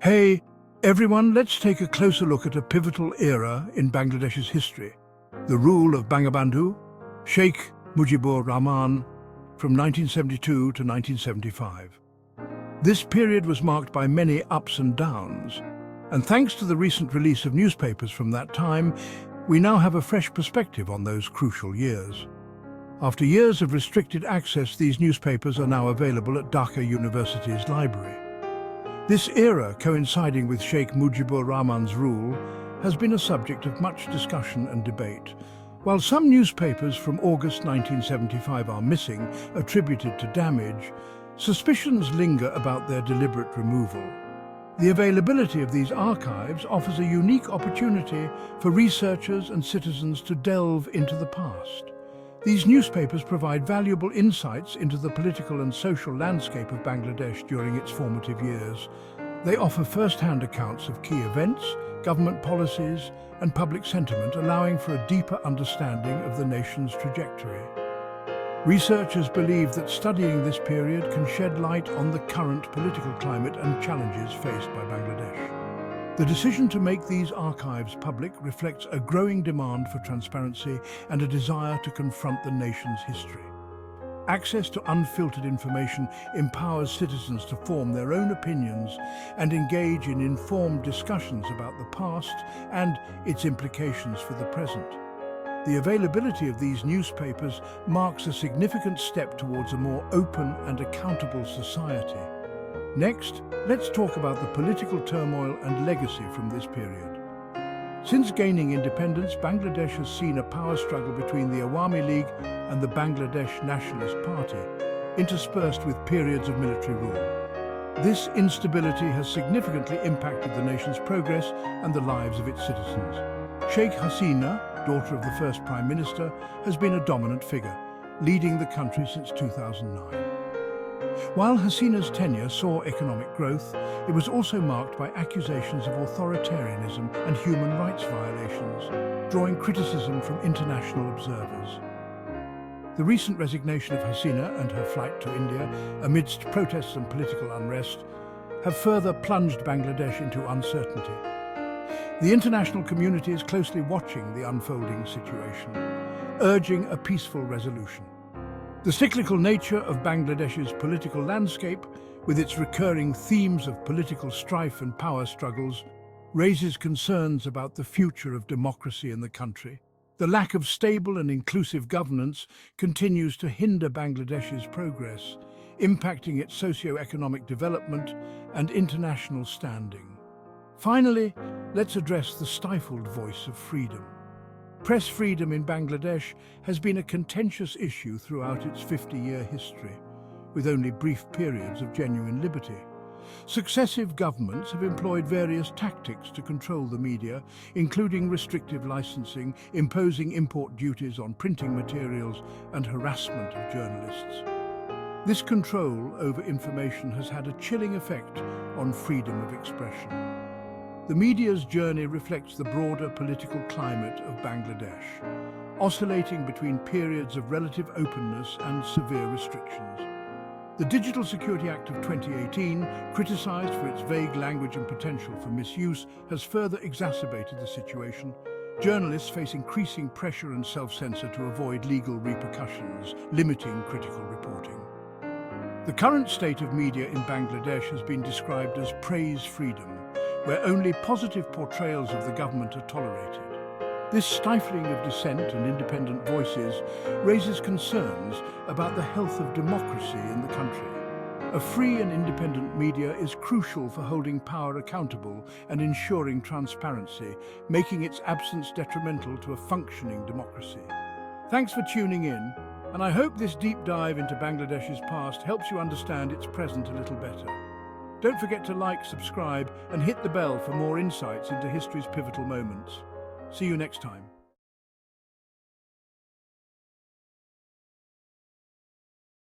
Hey, everyone, let's take a closer look at a pivotal era in Bangladesh's history. The rule of Bangabandhu, Sheikh Mujibur Rahman, from 1972 to 1975. This period was marked by many ups and downs, and thanks to the recent release of newspapers from that time, we now have a fresh perspective on those crucial years. After years of restricted access, these newspapers are now available at Dhaka University's library. This era, coinciding with Sheikh Mujibur Rahman's rule, has been a subject of much discussion and debate. While some newspapers from August 1975 are missing, attributed to damage, suspicions linger about their deliberate removal. The availability of these archives offers a unique opportunity for researchers and citizens to delve into the past. These newspapers provide valuable insights into the political and social landscape of Bangladesh during its formative years. They offer first-hand accounts of key events, government policies, and public sentiment, allowing for a deeper understanding of the nation's trajectory. Researchers believe that studying this period can shed light on the current political climate and challenges faced by Bangladesh. The decision to make these archives public reflects a growing demand for transparency and a desire to confront the nation's history. Access to unfiltered information empowers citizens to form their own opinions and engage in informed discussions about the past and its implications for the present. The availability of these newspapers marks a significant step towards a more open and accountable society. Next, let's talk about the political turmoil and legacy from this period. Since gaining independence, Bangladesh has seen a power struggle between the Awami League and the Bangladesh Nationalist Party, interspersed with periods of military rule. This instability has significantly impacted the nation's progress and the lives of its citizens. Sheikh Hasina, daughter of the first Prime Minister, has been a dominant figure, leading the country since 2009. While Hasina's tenure saw economic growth, it was also marked by accusations of authoritarianism and human rights violations, drawing criticism from international observers. The recent resignation of Hasina and her flight to India, amidst protests and political unrest, have further plunged Bangladesh into uncertainty. The international community is closely watching the unfolding situation, urging a peaceful resolution. The cyclical nature of Bangladesh's political landscape, with its recurring themes of political strife and power struggles, raises concerns about the future of democracy in the country. The lack of stable and inclusive governance continues to hinder Bangladesh's progress, impacting its socio-economic development and international standing. Finally, let's address the stifled voice of freedom. Press freedom in Bangladesh has been a contentious issue throughout its 50-year history, with only brief periods of genuine liberty. Successive governments have employed various tactics to control the media, including restrictive licensing, imposing import duties on printing materials, and harassment of journalists. This control over information has had a chilling effect on freedom of expression. The media's journey reflects the broader political climate of Bangladesh, oscillating between periods of relative openness and severe restrictions. The Digital Security Act of 2018, criticized for its vague language and potential for misuse, has further exacerbated the situation. Journalists face increasing pressure and self-censor to avoid legal repercussions, limiting critical reporting. The current state of media in Bangladesh has been described as praise freedom, where only positive portrayals of the government are tolerated. This stifling of dissent and independent voices raises concerns about the health of democracy in the country. A free and independent media is crucial for holding power accountable and ensuring transparency, making its absence detrimental to a functioning democracy. Thanks for tuning in, and I hope this deep dive into Bangladesh's past helps you understand its present a little better. Don't forget to like, subscribe, and hit the bell for more insights into history's pivotal moments. See you next time.